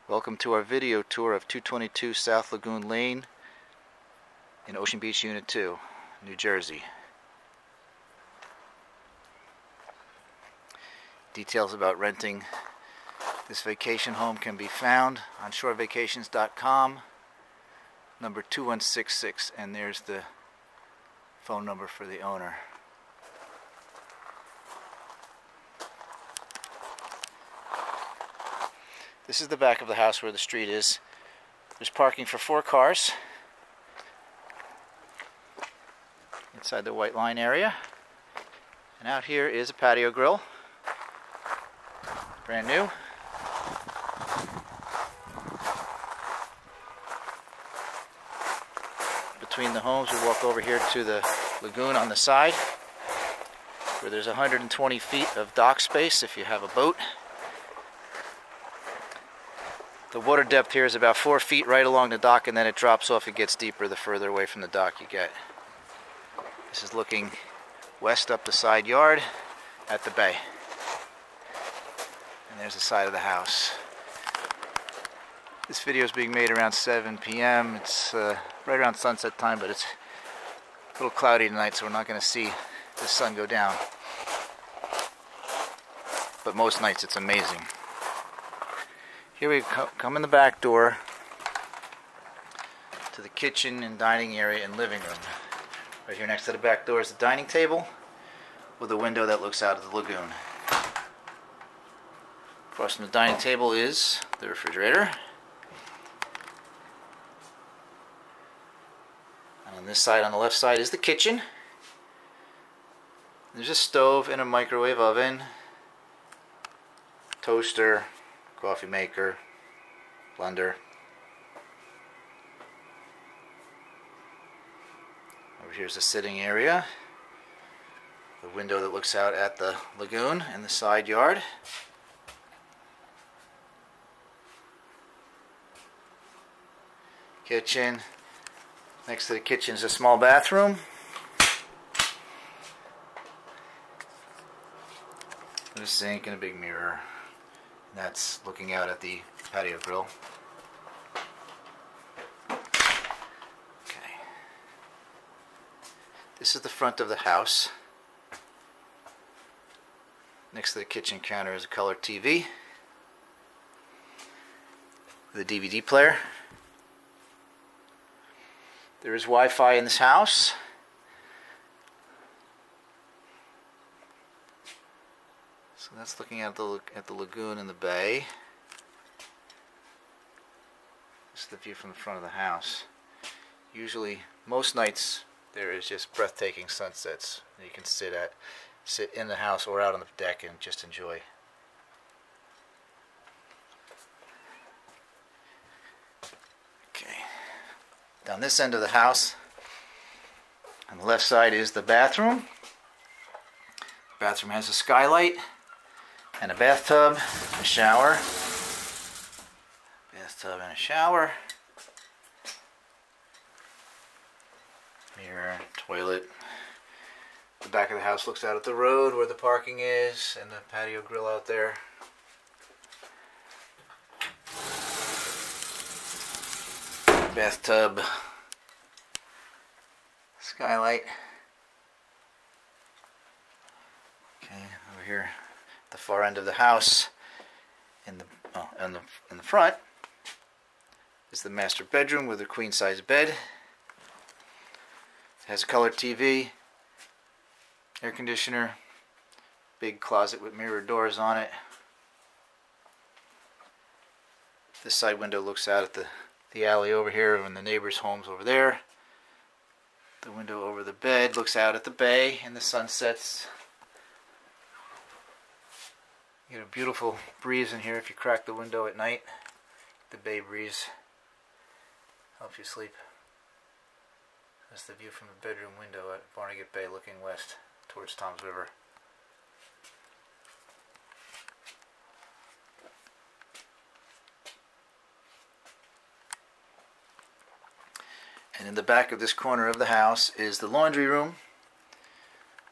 Welcome to our video tour of 222 South Lagoon Lane in Ocean Beach Unit 2, New Jersey. Details about renting this vacation home can be found on shorevacations.com, number 2166, and there's the phone number for the owner. This is the back of the house where the street is. There's parking for 4 cars inside the white line area. And out here is a patio grill, brand new. Between the homes, we walk over here to the lagoon on the side, where there's 120 feet of dock space if you have a boat. The water depth here is about 4 feet right along the dock, and then it drops off. It gets deeper the further away from the dock you get. This is looking west up the side yard at the bay. And there's the side of the house. This video is being made around 7 p.m. It's right around sunset time, but it's a little cloudy tonight, so we're not going to see the sun go down. But most nights it's amazing. Here we come in the back door to the kitchen and dining area and living room. Right here next to the back door is the dining table with a window that looks out of the lagoon. Across from the dining table is the refrigerator. And on this side, on the left side, is the kitchen. There's a stove and a microwave oven, toaster, coffee maker, blender. Over here's the sitting area. The window that looks out at the lagoon and the side yard. Kitchen. Next to the kitchen is a small bathroom. With a sink and a big mirror. That's looking out at the patio grill. Okay. This is the front of the house. Next to the kitchen counter is a color TV with a DVD player. There is Wi-Fi in this house. So that's looking at the lagoon and the bay. This is the view from the front of the house. Usually, most nights, there is just breathtaking sunsets that you can sit in the house or out on the deck and just enjoy. Okay. Down this end of the house, on the left side is the bathroom. The bathroom has a skylight and a bathtub, a shower, bathtub and a shower, mirror, toilet. The back of the house looks out at the road where the parking is and the patio grill out there. Bathtub, skylight. Okay, over here. The far end of the house, in the front, is the master bedroom with a queen-size bed. It has a color TV, air conditioner, big closet with mirror doors on it. This side window looks out at the alley over here and the neighbors' homes over there. The window over the bed looks out at the bay and the sunsets. You get a beautiful breeze in here if you crack the window at night. The bay breeze helps you sleep. That's the view from the bedroom window at Barnegat Bay looking west towards Toms River. And in the back of this corner of the house is the laundry room,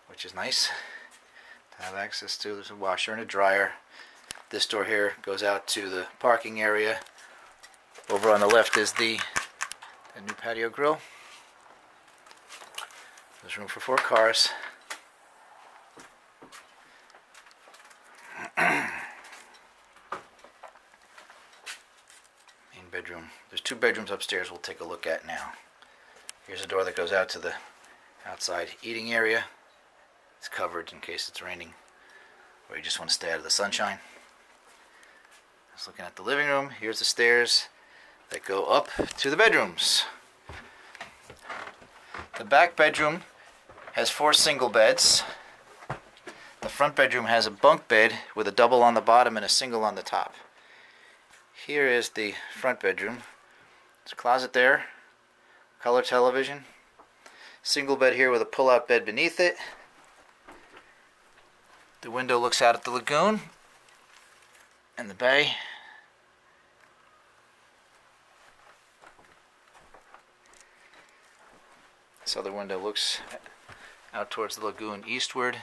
which is nice to have access to. There's a washer and a dryer. This door here goes out to the parking area Over on the left is the new patio grill. There's room for 4 cars. Main bedroom. There's 2 bedrooms upstairs we'll take a look at now. Here's a door that goes out to the outside eating area. It's covered in case it's raining or you just want to stay out of the sunshine. Just looking at the living room. Here's the stairs that go up to the bedrooms. The back bedroom has 4 single beds. The front bedroom has a bunk bed with a double on the bottom and a single on the top. Here is the front bedroom. There's a closet there, color television, single bed here with a pull-out bed beneath it. The window looks out at the lagoon and the bay. This other window looks out towards the lagoon eastward.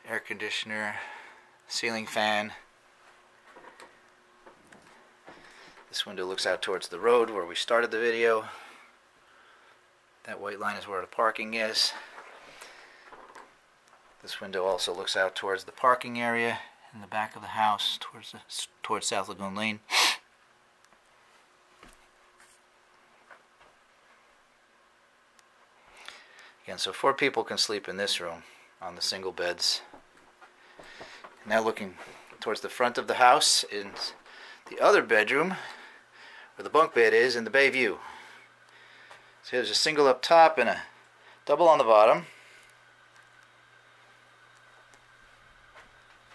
Air conditioner, ceiling fan. This window looks out towards the road where we started the video. That white line is where the parking is. This window also looks out towards the parking area in the back of the house towards South Lagoon Lane. Again, so 4 people can sleep in this room on the single beds. Now looking towards the front of the house in the other bedroom where the bunk bed is in the bay view. So there's a single up top and a double on the bottom.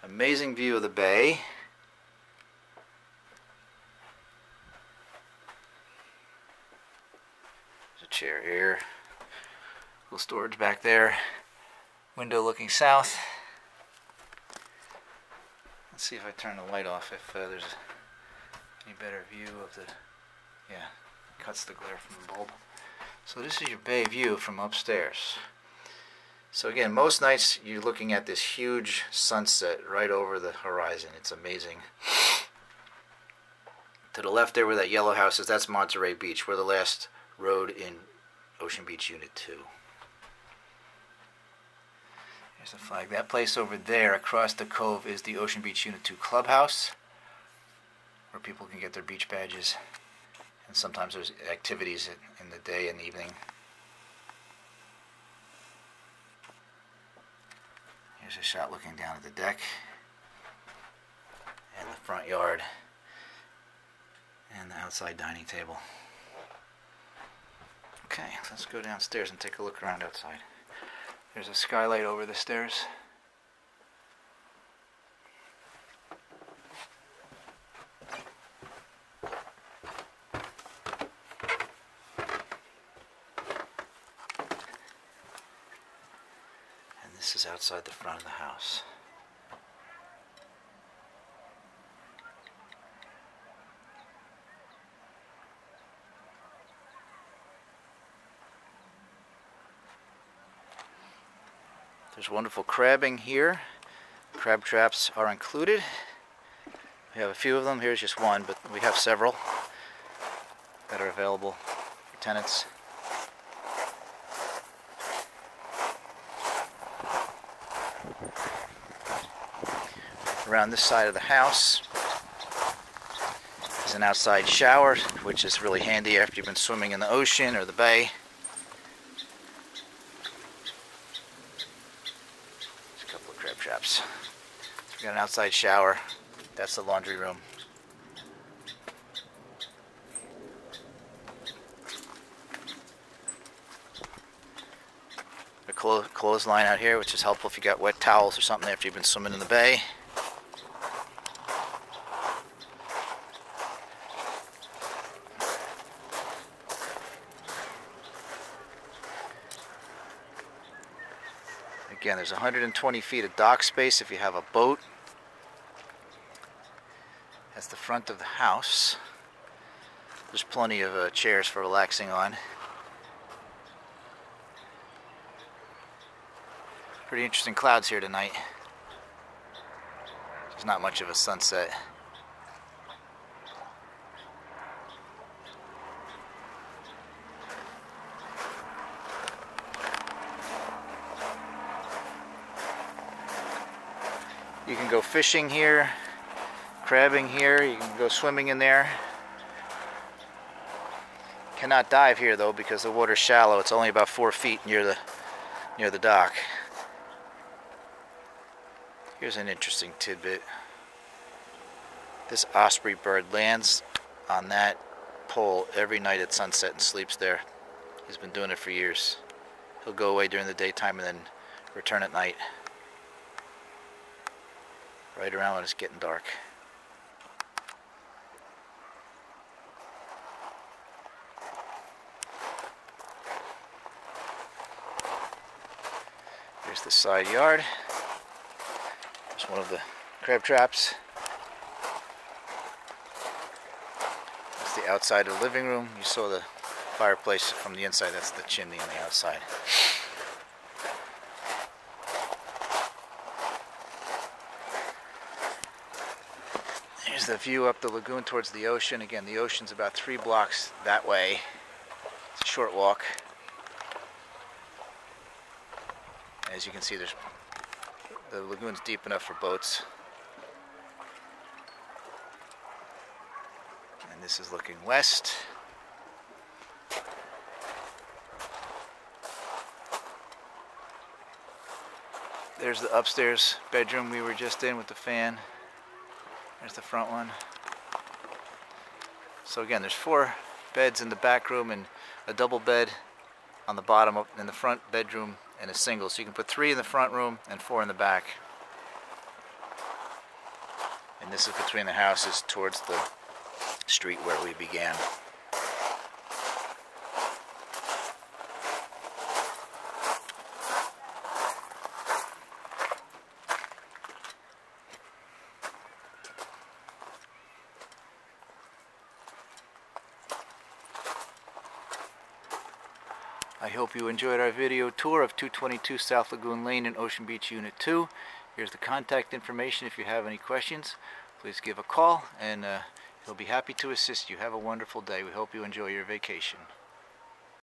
Amazing view of the bay. There's a chair here. Little storage back there. Window looking south. Let's see if I turn the light off if there's any better view of the... Yeah, cuts the glare from the bulb. So this is your bay view from upstairs. So again, most nights you're looking at this huge sunset right over the horizon. It's amazing. To the left there where that yellow house is, that's Monterey Beach. We're the last road in Ocean Beach Unit 2. There's a flag. That place over there across the cove is the Ocean Beach Unit 2 clubhouse, where people can get their beach badges. And sometimes there's activities in the day and evening. Here's a shot looking down at the deck and the front yard and the outside dining table. Okay, let's go downstairs and take a look around outside. There's a skylight over the stairs. And this is outside the front of the house. There's wonderful crabbing here. Crab traps are included. We have a few of them. Here's just one, but we have several that are available for tenants. Around this side of the house is an outside shower, which is really handy after you've been swimming in the ocean or the bay. Traps. So we got an outside shower. That's the laundry room. A clothesline out here, which is helpful if you got wet towels or something after you've been swimming in the bay. Again, there's 120 feet of dock space if you have a boat. That's the front of the house. There's plenty of chairs for relaxing on. Pretty interesting clouds here tonight. There's not much of a sunset. You can go fishing here, crabbing here, you can go swimming in there. Cannot dive here though because the water's shallow. It's only about 4 feet near the dock. Here's an interesting tidbit. This osprey bird lands on that pole every night at sunset and sleeps there. He's been doing it for years. He'll go away during the daytime and then return at night. Right around when it's getting dark. Here's the side yard. There's one of the crab traps. That's the outside of the living room. You saw the fireplace from the inside. That's the chimney on the outside. Here's the view up the lagoon towards the ocean. Again, the ocean's about 3 blocks that way. It's a short walk. As you can see, the lagoon's deep enough for boats. And this is looking west. There's the upstairs bedroom we were just in with the fan. There's the front one. So again, there's 4 beds in the back room and a double bed on the bottom in the front bedroom and a single. So you can put 3 in the front room and 4 in the back. And this is between the houses towards the street where we began. I hope you enjoyed our video tour of 222 South Lagoon Lane in Ocean Beach Unit 2. Here's the contact information if you have any questions. Please give a call and he'll be happy to assist you. Have a wonderful day. We hope you enjoy your vacation.